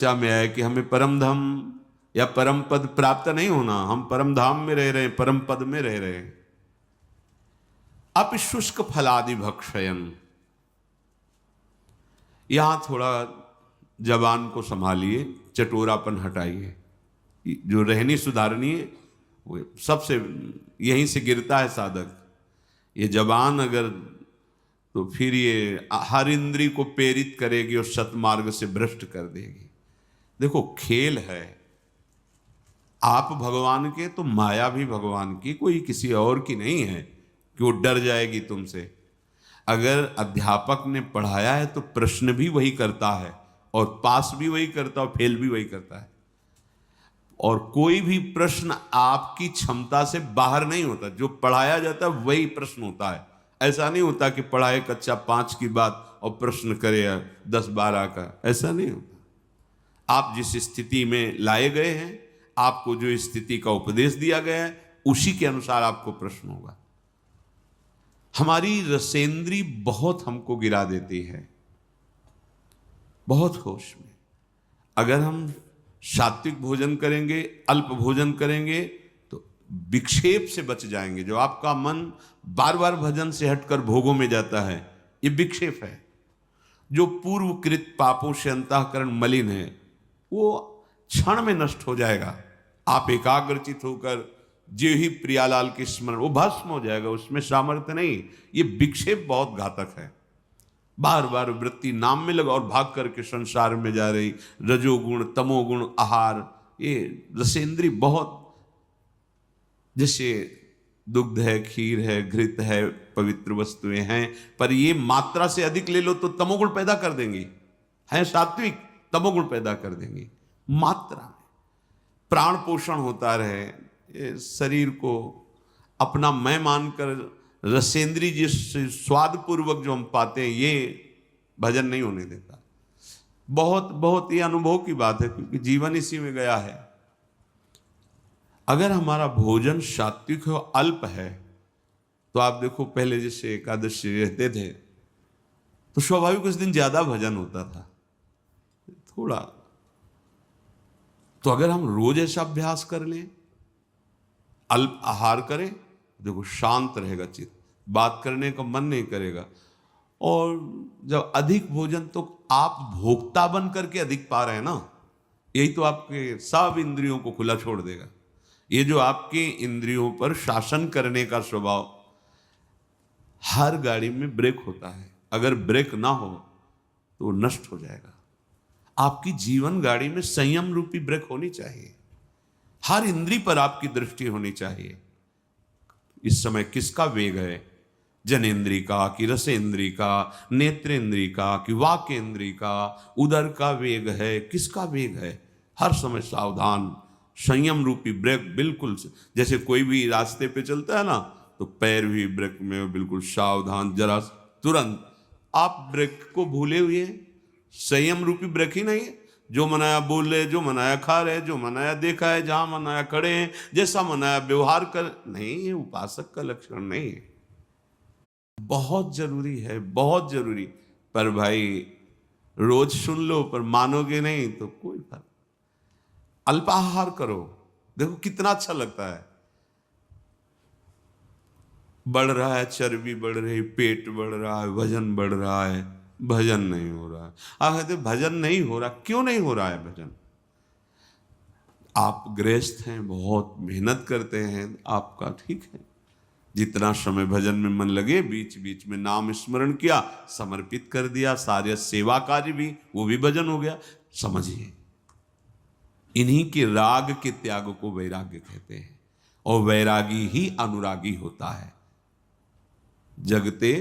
क्या में है कि हमें परम धाम या परम पद प्राप्त नहीं होना, हम परम धाम में रह रहे हैं, परम पद में रह रहे हैं। अपशुष्क फलादि भक्षयन, यहां थोड़ा जबान को संभालिए, चटोरापन हटाइए। जो रहनी सुधारनी है वो सबसे यहीं से गिरता है साधक। ये जबान अगर, तो फिर ये हर इंद्री को प्रेरित करेगी और सतमार्ग से भ्रष्ट कर देगी। देखो खेल है, आप भगवान के तो माया भी भगवान की, कोई किसी और की नहीं है कि वो डर जाएगी तुमसे। अगर अध्यापक ने पढ़ाया है तो प्रश्न भी वही करता है, और पास भी वही करता है और फेल भी वही करता है। और कोई भी प्रश्न आपकी क्षमता से बाहर नहीं होता, जो पढ़ाया जाता है वही प्रश्न होता है। ऐसा नहीं होता कि पढ़ाए कक्षा 5 की बात और प्रश्न करे 10-12 का, ऐसा नहीं होता। आप जिस स्थिति में लाए गए हैं, आपको जो स्थिति का उपदेश दिया गया है, उसी के अनुसार आपको प्रश्न होगा। हमारी रसेंद्री बहुत हमको गिरा देती है, बहुत होश में। अगर हम सात्विक भोजन करेंगे, अल्प भोजन करेंगे, तो विक्षेप से बच जाएंगे। जो आपका मन बार बार भजन से हटकर भोगों में जाता है, ये विक्षेप है। जो पूर्वकृत पापों से अंतःकरण मलिन है, वो क्षण में नष्ट हो जाएगा। आप एकाग्रचित होकर जो ही प्रियालाल के स्मरण, वो भस्म हो जाएगा, उसमें सामर्थ्य नहीं। ये विक्षेप बहुत घातक है। बार बार वृत्ति नाम में लगा और भाग करके संसार में जा रही, रजोगुण तमोगुण आहार, ये रसेंद्री बहुत, जैसे दुग्ध है, खीर है, घृत है, पवित्र वस्तुएं हैं, पर ये मात्रा से अधिक ले लो तो तमोगुण पैदा कर देंगी। है सात्विक, तमोगुण पैदा कर देंगी। मात्रा में प्राण पोषण होता रहे, ये शरीर को अपना मैं मानकर रसेंद्री जिस स्वाद पूर्वक जो हम पाते हैं, ये भजन नहीं होने देता। बहुत बहुत ये अनुभव की बात है, क्योंकि जीवन इसी में गया है। अगर हमारा भोजन सात्विक हो, अल्प है, तो आप देखो पहले जैसे एकादशी रहते थे तो स्वाभाविक उस दिन ज्यादा भजन होता था थोड़ा। तो अगर हम रोज ऐसा अभ्यास कर लें, अल्प आहार करें, देखो शांत रहेगा चित्त, बात करने का मन नहीं करेगा। और जब अधिक भोजन, तो आप भोक्ता बन करके अधिक पा रहे हैं ना, यही तो आपके सब इंद्रियों को खुला छोड़ देगा। ये जो आपके इंद्रियों पर शासन करने का स्वभाव, हर गाड़ी में ब्रेक होता है, अगर ब्रेक ना हो तो वो नष्ट हो जाएगा। आपकी जीवन गाड़ी में संयम रूपी ब्रेक होनी चाहिए। हर इंद्री पर आपकी दृष्टि होनी चाहिए। इस समय किसका वेग है, जनेन्द्री का कि रसेंद्री का, नेत्रेंद्री का कि वाकेंद्री का, उदर का वेग है, किसका वेग है। हर समय सावधान, संयम रूपी ब्रेक बिल्कुल। जैसे कोई भी रास्ते पे चलता है ना, तो पैर भी ब्रेक में बिल्कुल सावधान, जरा तुरंत। आप ब्रेक को भूले हुए हैं, संयम रूपी ब्रेक ही नहीं है। जो मनाया बोल रहे, जो मनाया खा रहे, जो मनाया देखा है, जहां मनाया खड़े हैं, जैसा मनाया व्यवहार कर, नहीं, ये उपासक का लक्षण नहीं है। बहुत जरूरी है, बहुत जरूरी। पर भाई रोज सुन लो, पर मानोगे नहीं तो कोई फर्क। अल्पाहार करो, देखो कितना अच्छा लगता है। बढ़ रहा है, चर्बी बढ़ रही, पेट बढ़ रहा है, वजन बढ़ रहा है, भजन नहीं हो रहा है। आप कहते भजन नहीं हो रहा, क्यों नहीं हो रहा है भजन? आप गृहस्थ हैं, बहुत मेहनत करते हैं, आपका ठीक है, जितना समय भजन में मन लगे, बीच बीच में नाम स्मरण किया, समर्पित कर दिया, सारे सेवा कार्य भी, वो भी भजन हो गया। समझिए, इन्हीं के राग के त्याग को वैराग्य कहते हैं, और वैरागी ही अनुरागी होता है। जगते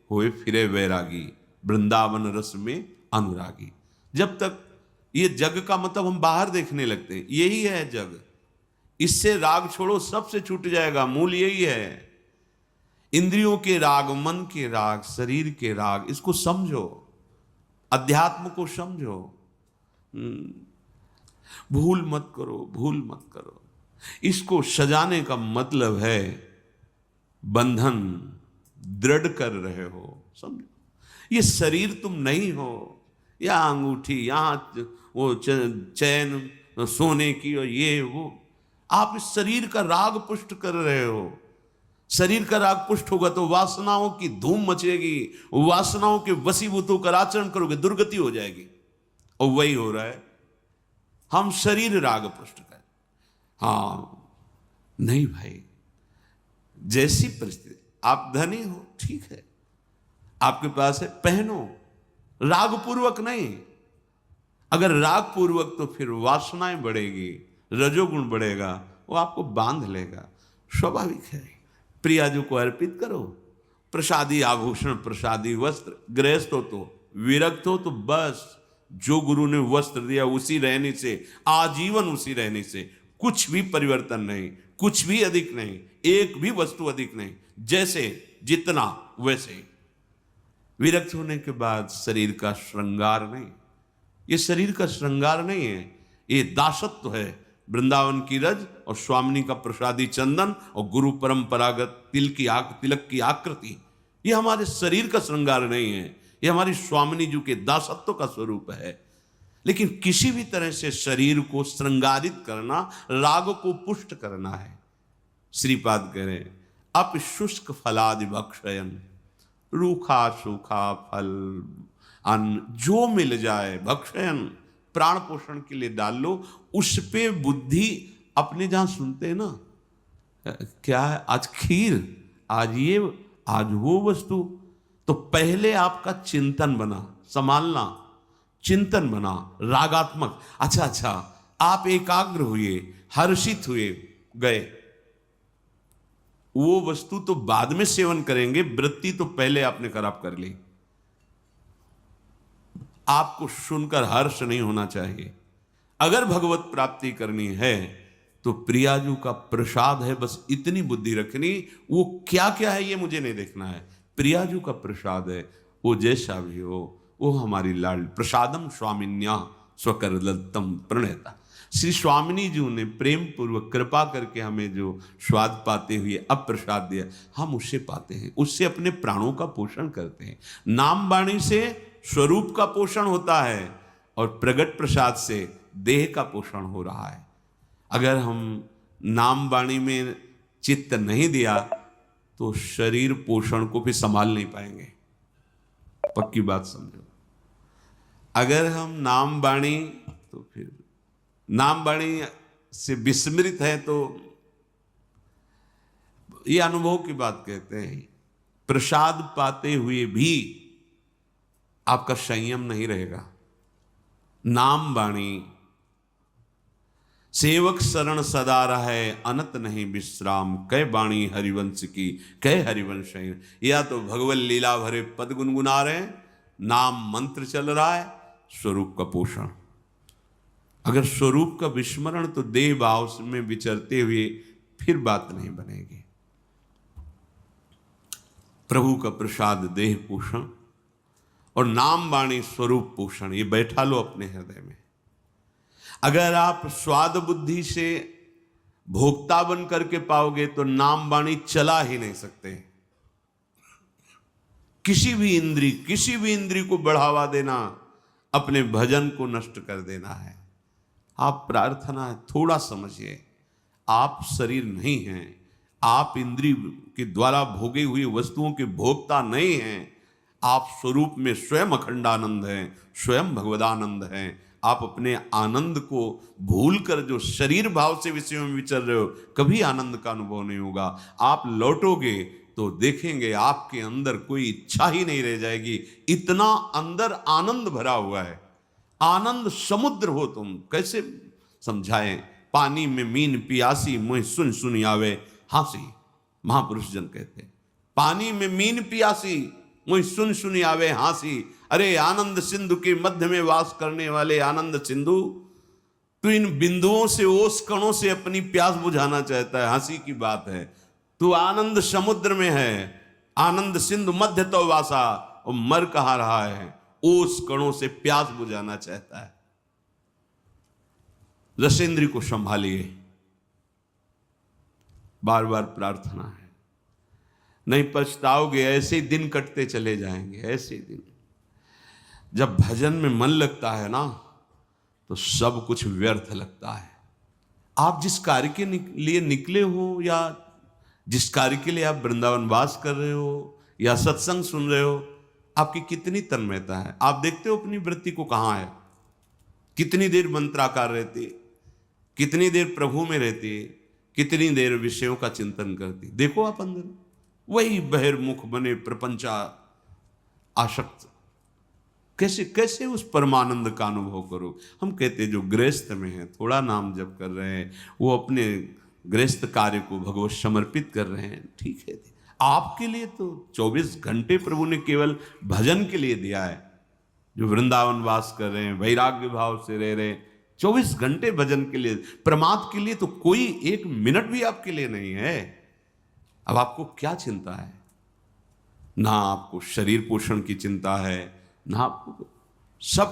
होए फिरे वैरागी, वृंदावन रस में अनुरागी। जब तक ये जग का मतलब हम बाहर देखने लगते हैं, यही है जग, इससे राग छोड़ो, सबसे छूट जाएगा। मूल यही है, इंद्रियों के राग, मन के राग, शरीर के राग, इसको समझो, अध्यात्म को समझो। भूल मत करो, भूल मत करो। इसको सजाने का मतलब है बंधन दृढ़ कर रहे हो, समझो। ये शरीर तुम नहीं हो, यहाँ अंगूठी, यहाँ वो चैन सोने की और ये वो। आप इस शरीर का राग पुष्ट कर रहे हो। शरीर का राग पुष्ट होगा तो वासनाओं की धूम मचेगी, वासनाओं के वशीभूत होकर आचरण करोगे, दुर्गति हो जाएगी। और वही हो रहा है, हम शरीर राग पुष्ट कर। हाँ नहीं भाई, जैसी परिस्थिति, आप धनी हो ठीक है, आपके पास है, पहनो, राग पूर्वक नहीं। अगर राग पूर्वक तो फिर वासनाएं बढ़ेगी, रजोगुण बढ़ेगा, वो आपको बांध लेगा। स्वाभाविक है। प्रियाजू को अर्पित करो, प्रसादी आभूषण, प्रसादी वस्त्र। गृहस्थ हो तो, विरक्त हो तो बस जो गुरु ने वस्त्र दिया उसी रहने से, आजीवन उसी रहने से, कुछ भी परिवर्तन नहीं, कुछ भी अधिक नहीं, एक भी वस्तु अधिक नहीं, जैसे जितना वैसे ही। विरक्त होने के बाद शरीर का श्रृंगार नहीं, ये शरीर का श्रृंगार नहीं है, ये दासत्व है। वृंदावन की रज और स्वामिनी का प्रसादी चंदन और गुरु परंपरागत तिलक की आकृति, ये हमारे शरीर का श्रृंगार नहीं है, ये हमारी स्वामिनी जी के दासत्व का स्वरूप है। लेकिन किसी भी तरह से शरीर को श्रृंगारित करना, राग को पुष्ट करना है। श्रीपाद कह रहे अप शुष्क फलादि भक्षयन, रूखा सूखा फल अन्न जो मिल जाए, भक्षयन प्राण पोषण के लिए डाल लो, उस पे बुद्धि अपने। जहां सुनते हैं ना, क्या है आज खीर, आज ये, आज वो वस्तु, तो पहले आपका चिंतन बना, संभालना, चिंतन बना रागात्मक। अच्छा, आप एकाग्र हुए, हर्षित हुए, गए, वो वस्तु तो बाद में सेवन करेंगे, वृत्ति तो पहले आपने खराब कर ली। आपको सुनकर हर्ष नहीं होना चाहिए। अगर भगवत प्राप्ति करनी है तो प्रियाजू का प्रसाद है, बस इतनी बुद्धि रखनी। वो क्या क्या है ये मुझे नहीं देखना है, प्रियाजू का प्रसाद है, वो जैसा भी हो, वो हमारी लाड। प्रसादम स्वामिन्या स्वकरदत्तम प्रणेता। श्री स्वामिनी जी ने प्रेम पूर्वक कृपा करके हमें जो स्वाद पाते हुए अब प्रसाद दिया, हम उससे पाते हैं, उससे अपने प्राणों का पोषण करते हैं। नाम वाणी से स्वरूप का पोषण होता है और प्रगट प्रसाद से देह का पोषण हो रहा है। अगर हम नाम वाणी में चित्त नहीं दिया तो शरीर पोषण को भी संभाल नहीं पाएंगे। पक्की बात समझो। अगर हम नाम वाणी, तो फिर नाम वाणी से विस्मृत है तो ये अनुभव की बात कहते हैं, प्रसाद पाते हुए भी आपका संयम नहीं रहेगा। नाम वाणी सेवक शरण सदा रहे, अनत नहीं विश्राम, कै वाणी हरिवंश की, कै हरिवंश। या तो भगवत लीला भरे पद गुनगुना रहे हैं, नाम मंत्र चल रहा है, स्वरूप का पोषण। अगर स्वरूप का विस्मरण तो देह भाव में विचरते हुए फिर बात नहीं बनेगी। प्रभु का प्रसाद देह पोषण और नाम वाणी स्वरूप पोषण, ये बैठा लो अपने हृदय में। अगर आप स्वाद बुद्धि से भोक्ता बन करके पाओगे तो नाम वाणी चला ही नहीं सकते। किसी भी इंद्री को बढ़ावा देना अपने भजन को नष्ट कर देना है। आप प्रार्थना है, थोड़ा समझिए, आप शरीर नहीं हैं, आप इंद्रिय के द्वारा भोगे हुई वस्तुओं के भोक्ता नहीं हैं। आप स्वरूप में स्वयं अखंडानंद हैं, स्वयं भगवदानंद हैं। आप अपने आनंद को भूलकर जो शरीर भाव से विषयों में विचर रहे हो, कभी आनंद का अनुभव नहीं होगा। आप लौटोगे तो देखेंगे आपके अंदर कोई इच्छा ही नहीं रह जाएगी, इतना अंदर आनंद भरा हुआ है। आनंद समुद्र हो तुम। कैसे समझाएं? पानी में मीन पियासी, मुँह सुन सुन आवे हासी। महापुरुष जन कहते हैं, पानी में मीन पियासी, मुँह सुन सुन आवे हासी। अरे आनंद सिंधु के मध्य में वास करने वाले आनंद सिंधु, तू इन बिंदुओं से, ओस कणों से अपनी प्यास बुझाना चाहता है। हंसी की बात है, तू आनंद समुद्र में है, आनंद सिंधु मध्य तो वासा, और मर कहा रहा है, ओस कणों से प्यास बुझाना चाहता है। रसेंद्री को संभालिए, बार बार प्रार्थना है, नहीं पछताओगे। ऐसे ही दिन कटते चले जाएंगे, ऐसे ही दिन। जब भजन में मन लगता है ना तो सब कुछ व्यर्थ लगता है। आप जिस कार्य के लिए निकले हो या जिस कार्य के लिए आप वृंदावन वास कर रहे हो या सत्संग सुन रहे हो, आपकी कितनी तन्मयता है? आप देखते हो अपनी वृत्ति को कहाँ है? कितनी देर मंत्राकार रहती है, कितनी देर प्रभु में रहती है, कितनी देर विषयों का चिंतन करती। देखो आप अंदर, वही बहिर्मुख बने प्रपंचा आसक्त। कैसे कैसे उस परमानंद का अनुभव करो? हम कहते जो गृहस्थ में है, थोड़ा नाम जप कर रहे हैं, वो अपने गृहस्थ कार्य को भगवत समर्पित कर रहे हैं, ठीक है। आपके लिए तो 24 घंटे प्रभु ने केवल भजन के लिए दिया है। जो वृंदावन वास कर रहे हैं, वैराग्य भाव से रह रहे हैं, 24 घंटे भजन के लिए, प्रमाद के लिए तो कोई एक मिनट भी आपके लिए नहीं है। अब आपको क्या चिंता है? ना आपको शरीर पोषण की चिंता है, ना आपको, सब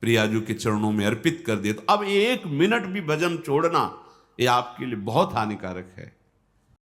प्रियाजू के चरणों में अर्पित कर दिए। तो अब एक मिनट भी भजन छोड़ना ये आपके लिए बहुत हानिकारक है।